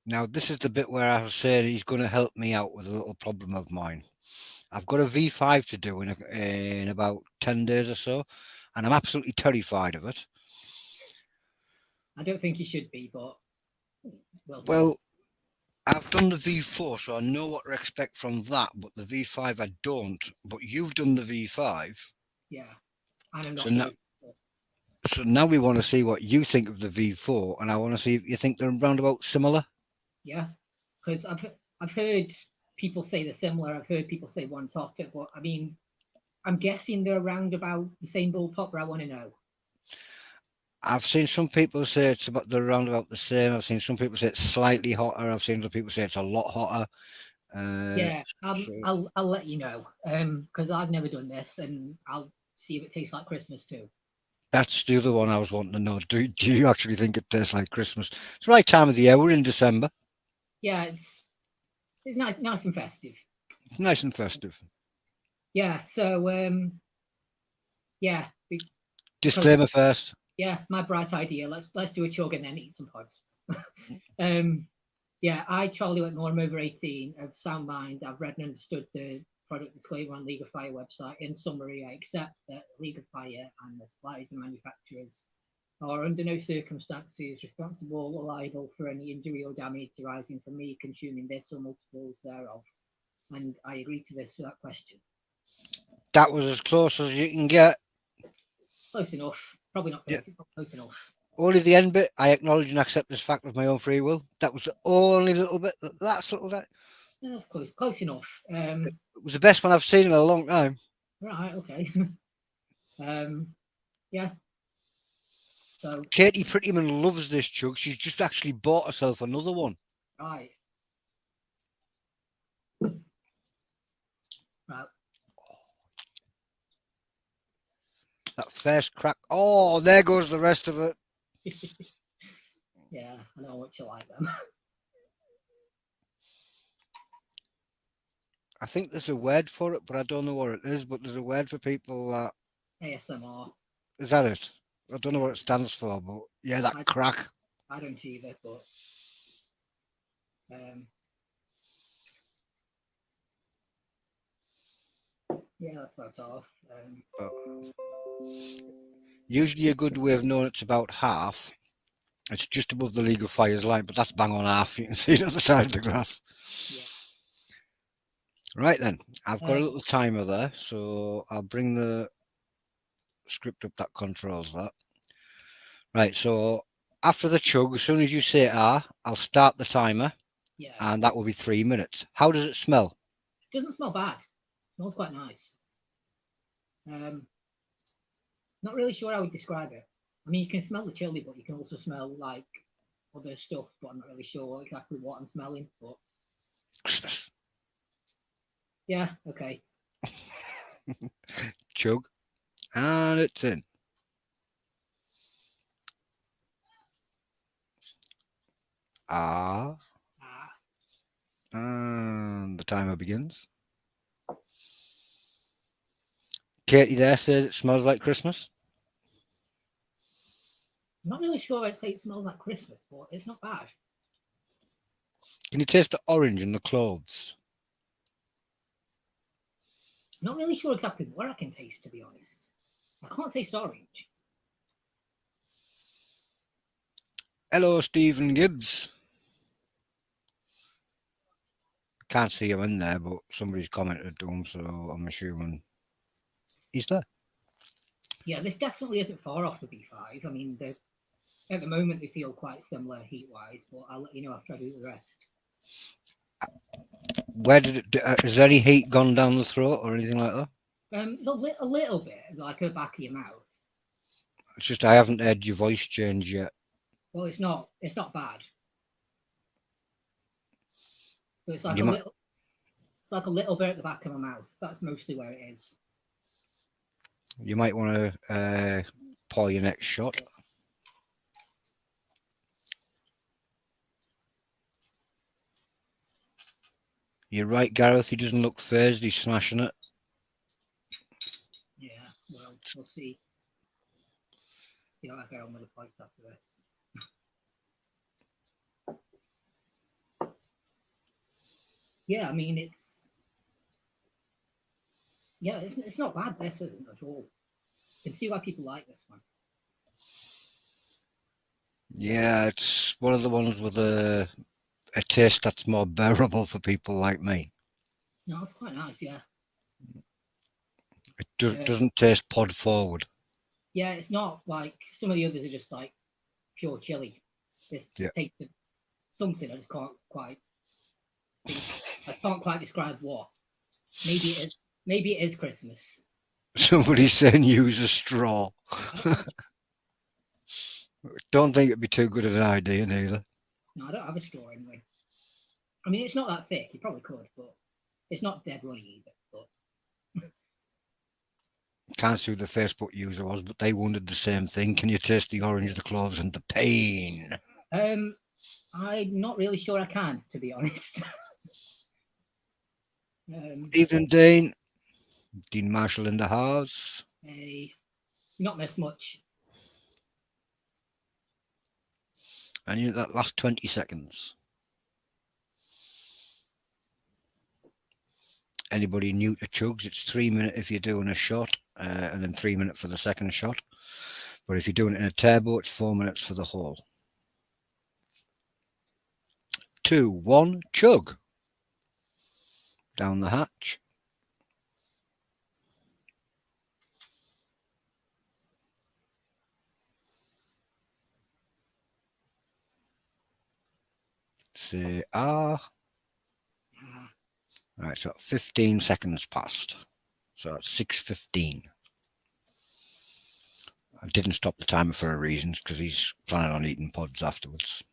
Now, this is the bit where I was saying he's going to help me out with a little problem of mine. I've got a V5 to do in about 10 days or so, and I'm absolutely terrified of it. I don't think you should be, but we'll see. Well, I've done the V4, so I know what to expect from that, but the V5 I don't. But you've done the V5, Yeah, and I'm so not now, doing it. so now we want to see what you think of the V4, and I want to see if you think they're roundabout similar. Yeah, because I've heard people say they're similar. I've heard people say one's hotter, but I mean, I'm guessing they're around about the same ballpark. But I want to know. I've seen some people say it's about they're around about the same. I've seen some people say it's slightly hotter. I've seen other people say it's a lot hotter. Uh, Yeah, so I'll let you know. Because I've never done this, and I'll see if it tastes like Christmas too. that's the other one I was wanting to know. Do you actually think it tastes like Christmas? It's the right time of the year. We're in December. Yeah, it's nice and festive. It's nice and festive. Yeah, so yeah, because Disclaimer first. yeah, my bright idea. Let's do a chug and then eat some pods. um, yeah, I, Charlie Whitmore, I'm over 18, of sound mind. I've read and understood the product disclaimer on League of Fire website. In summary, I accept that League of Fire and the suppliers and manufacturers are under no circumstances responsible or liable for any injury or damage arising from me consuming this or multiples thereof. And I agree to this without question. That was as close as you can get. Close enough. Probably not Yeah. perfect, but close enough. Only the end bit. I acknowledge and accept this fact of my own free will. That was the only little bit. That's little. That Yeah, that's close enough. it was the best one I've seen in a long time. Right, okay. um, yeah. So Katie Prettyman loves this chug. She's just actually bought herself another one. right, right. That first crack. Oh, there goes the rest of it. Yeah, I know what you like them. I think there's a word for it, but I don't know what it is. But there's a word for people that ASMR. is that it? I don't know Yeah, what it stands for, but yeah, that I crack. I don't either, but um, yeah, that's about off. But usually a good way of knowing it's about half. It's just above the League of Fire's line, but that's bang on half. You can see it on the side of the glass. Yeah. Right then, I've got a Um, little timer there, so I'll bring the script up that controls that. Right, so after the chug, as soon as you say ah, I'll start the timer, yeah. and that will be 3 minutes. How does it smell? Doesn't smell bad. Smells quite nice. Um, not really sure how I would describe it. I mean, you can smell the chili, but you can also smell like other stuff. But I'm not really sure exactly what I'm smelling. But Christmas. yeah, okay. Chug, and it's in. Ah, Ah, and the timer begins. Katie there says it smells like Christmas. I'm not really sure I'd say it smells like Christmas, but it's not bad. Can you taste the orange and the cloves? Not really sure exactly what I can taste, to be honest. I can't taste orange. Hello, Stephen Gibbs. Can't see him in there, but somebody's commented to him, so I'm assuming he's there. Yeah, this definitely isn't far off the B5. I mean, at the moment they feel quite similar heat wise, but I'll let you know after I do the rest. Where did it? Is there any heat gone down the throat or anything like that? A little bit, like at the back of your mouth. It's just I haven't heard your voice change yet. Well, it's not bad, but it's You might like a little bit at the back of my mouth. That's mostly where it is. you might want to pour your next shot. You're right, Gareth. He doesn't look phased. He's smashing it. Yeah, well, we'll see how I get on with the fights after this. Yeah, I mean it's not bad. This isn't at all. You can see why people like this one. Yeah, it's one of the ones with a taste that's more bearable for people like me. No, it's quite nice. Yeah. It Uh, doesn't taste pod forward. yeah, it's not like some of the others are just like pure chili. This Yeah. takes something I just can't quite. I can't quite describe what. Maybe it is. Maybe it is Christmas. Somebody's saying use a straw. Okay. Don't think it'd be too good an idea neither. No, I don't have a straw anyway. I mean, it's not that thick. You probably could, but it's not dead runny either. But Can't see who the Facebook user was, but they wondered the same thing. Can you taste the orange, the cloves, and the pain? I'm not really sure I can, to be honest. Evening, Dean. Dean Marshall in the house. Not this much. And you that last 20 seconds. Anybody new to chugs, it's 3 minutes if you're doing a shot, and then 3 minutes for the second shot. But if you're doing it in a turbo, it's 4 minutes for the whole. 2, 1, chug. Down the hatch. Say ah. Right, so 15 seconds passed. So that's 6:15. I didn't stop the timer for a reason, because he's planning on eating pods afterwards.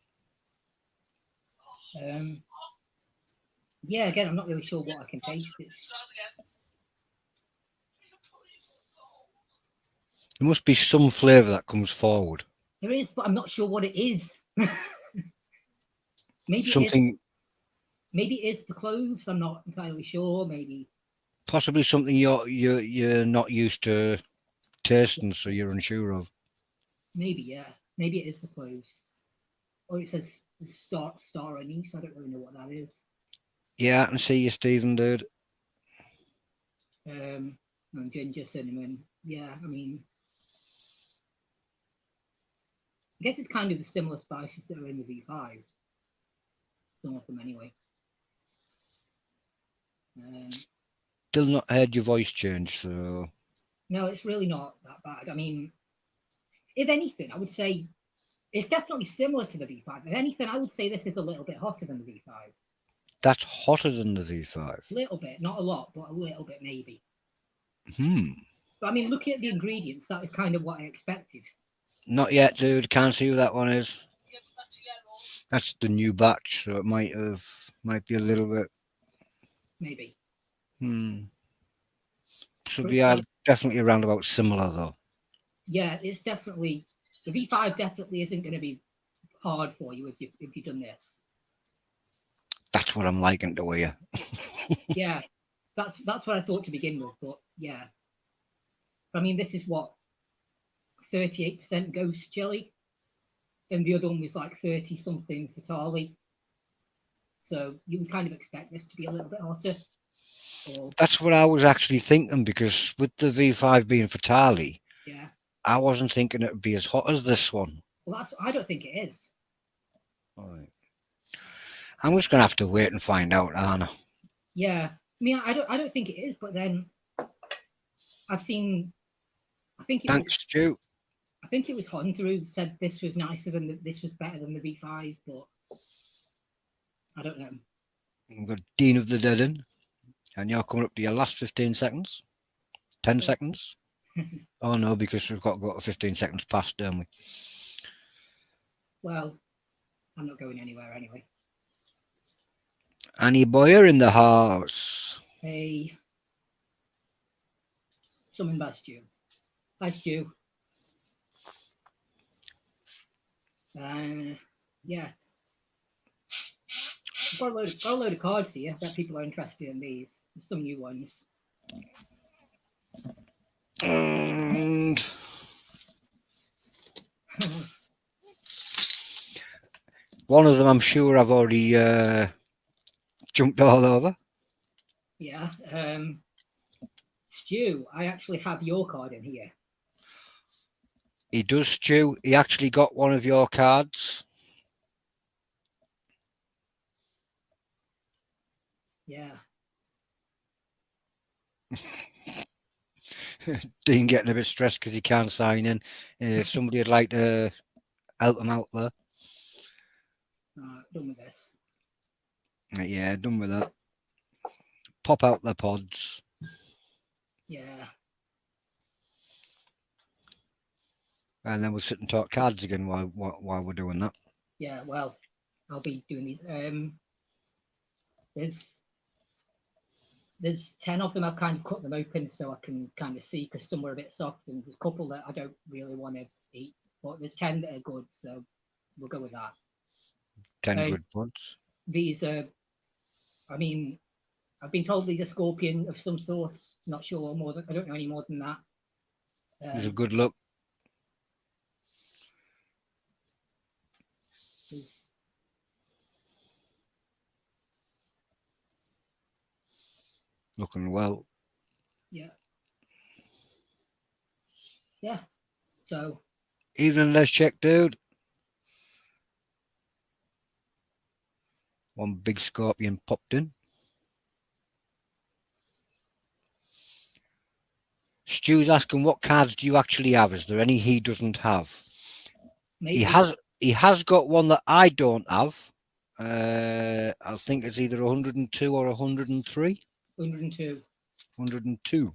Yeah, again, I'm not really sure what I can taste. There must be some flavour that comes forward. There is, but I'm not sure what it is. Maybe something. Maybe it is the cloves. I'm not entirely sure. Maybe. Possibly something you're not used to tasting, so you're unsure of. Maybe, yeah. Maybe it is the cloves. Or it says star anise. I don't really know what that is. Yeah, I can see you, Stephen, dude. And ginger, cinnamon. Yeah, I mean, I guess it's kind of the similar spices that are in the V5. Some of them, anyway. Still not heard your voice change, so. No, it's really not that bad. I mean, if anything, I would say it's definitely similar to the V5. If anything, I would say this is a little bit hotter than the V5. That's hotter than the V5. A little bit, not a lot, but a little bit maybe. But I mean, looking at the ingredients, that is kind of what I expected. Not yet, dude. Can't see who that one is. Yeah, but that's yellow. That's the new batch, so it might be a little bit. Maybe. Should be definitely around about similar though. Yeah, it's definitely the V5 definitely isn't going to be hard for you if you've done this. That's what I'm liking to hear. Yeah, that's what I thought to begin with, but yeah. I mean, this is what 38% ghost chili, and the other one was like 30 something for Tali. So you would kind of expect this to be a little bit hotter. That's what I was actually thinking, because with the V5 being for Tali, yeah, I wasn't thinking it would be as hot as this one. Well, I don't think it is. All right. I'm just gonna have to wait and find out, Anna. Yeah, I mean, I don't think it is, but then I've seen. Thanks, Stu. I think it was Hunter who said this was nicer than this was better than the V5, but I don't know. We've got Dean of the Dead in, and you're coming up to your last 15 seconds. 10 seconds. Oh no, because we've got to go to 15 seconds past, don't we? Well, I'm not going anywhere anyway. Annie Boyer in the house. Hey, summon by Stu. Hi, Stu. Yeah. I've got a load of cards here. I bet people are interested in these. There's some new ones. And one of them I'm sure I've already jumped all over. Yeah. Stu, I actually have your card in here. He does, Stu. He actually got one of your cards. Yeah. Dean getting a bit stressed because he can't sign in. If somebody would like to help him out there. Done with this. Yeah, done with that. Pop out the pods. Yeah. And then we'll sit and talk cards again while we're doing that. Yeah, well, I'll be doing these. There's 10 of them. I've kind of cut them open so I can kind of see, because some were a bit soft, and there's a couple that I don't really want to eat. But there's 10 that are good, so we'll go with that. 10 good pods. These are, I mean, I've been told these are scorpion of some sort. Not sure more than, I don't know any more than that. These are good luck. Looking well. Yeah. Yeah. So. Evening, let's check, dude. One big scorpion popped in. Stu's asking, what cards do you actually have? Is there any he doesn't have? Maybe. He has got one that I don't have. I think it's either 102 or 103. 102. 102.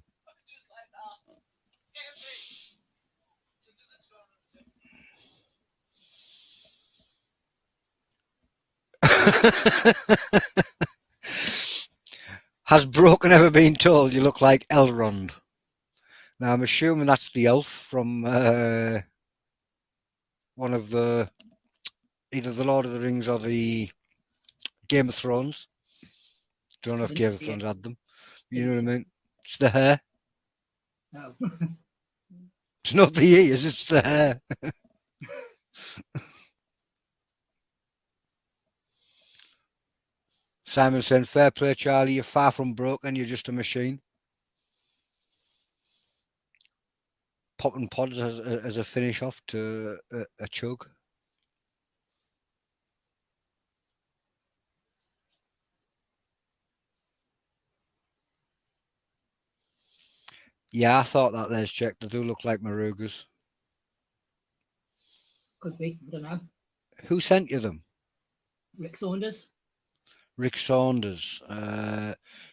Has Broken ever been told you look like Elrond? Now I'm assuming that's the elf from one of the either the Lord of the Rings or the Game of Thrones. Don't know if Game of Thrones had them. You know what I mean? It's the hair. No. It's not the ears, it's the hair. Simon saying, fair play, Charlie. You're far from broken. You're just a machine. Popping pods as a finish off to a chug. Yeah, I thought that. Let's check. They do look like Marugas. Could be. I don't know. Who sent you them? Rick Saunders. Rick Saunders.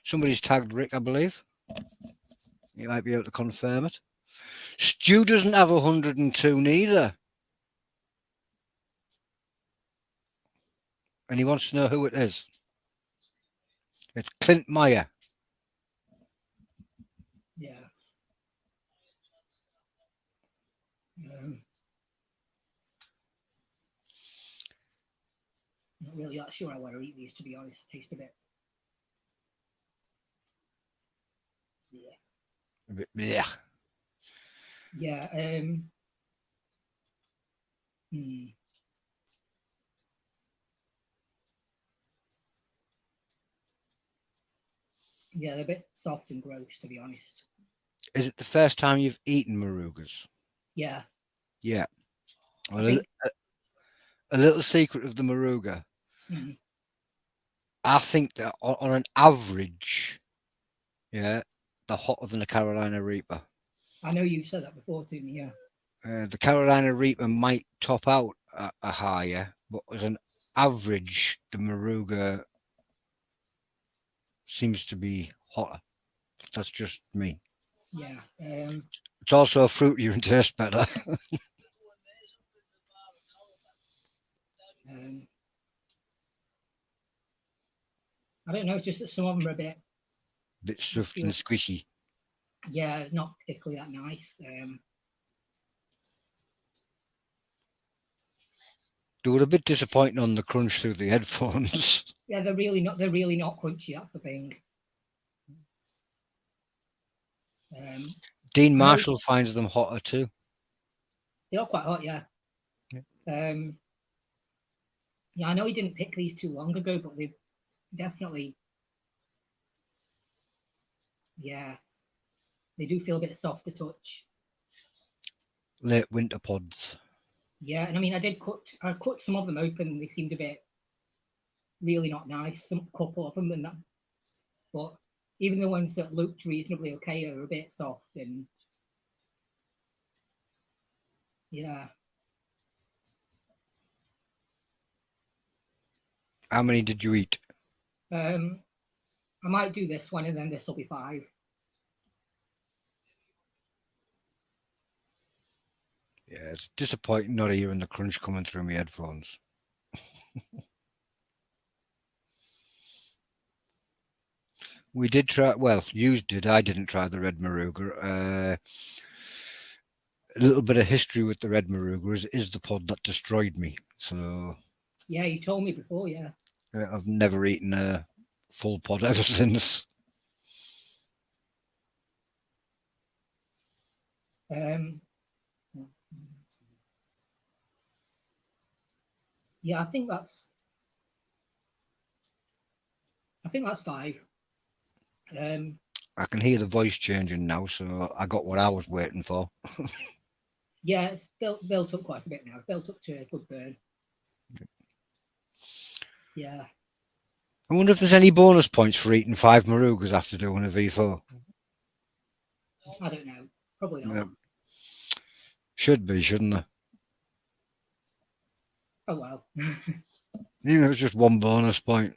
Somebody's tagged Rick, I believe. You might be able to confirm it. Stu doesn't have 102 neither. And he wants to know who it is. It's Clint Meyer. Yeah. Not really that sure I want to eat these, to be honest. Taste a bit. Yeah. A bit blech. Yeah. Yeah, they're a bit soft and gross, to be honest. Is it the first time you've eaten Marugas? Yeah. Yeah. Well, a little secret of the Maruga. I think that on an average, yeah, they're hotter than a Carolina Reaper. I know you've said that before to me, yeah. The Carolina Reaper might top out a higher, but as an average, the Maruga seems to be hotter. That's just me. Yeah. It's also a fruitier and tastes better. I don't know. It's just that some of them are a bit soft and squishy. Yeah, it's not particularly that nice. They were a bit disappointing on the crunch through the headphones. Yeah, they're really not. They're really not crunchy. That's the thing. Dean Marshall finds them hotter too. They are quite hot, yeah. Yeah, I know he didn't pick these too long ago, but definitely, yeah, they do feel a bit soft to touch. Late winter pods. Yeah, and I mean, I cut some of them open, and they seemed a bit really not nice. Some couple of them, and that, but even the ones that looked reasonably okay are a bit soft, and yeah. How many did you eat? I might do this one, and then this will be 5. Yeah, it's disappointing not hearing the crunch coming through my headphones. We did try, well, you did, I didn't try the red Maruga. A little bit of history with the red Maruga is the pod that destroyed me. So Yeah, you told me before, yeah. I've never eaten a full pod ever since. Yeah, I think that's 5. I can hear the voice changing now, so I got what I was waiting for. Yeah, it's built up quite a bit now. It's built up to a good burn. Yeah. I wonder if there's any bonus points for eating 5 Marugas after doing a V4. I don't know. Probably not. Yeah. Should be, shouldn't there? Oh well. Even if it's just 1 bonus point.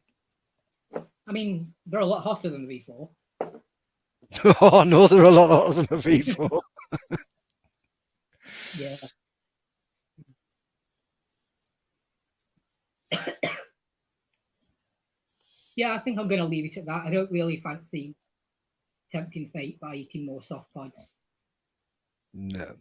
I mean, they're a lot hotter than the V4. Oh no, they're a lot hotter than a V4. Yeah. Yeah, I think I'm going to leave it at that. I don't really fancy tempting fate by eating more soft pods. No.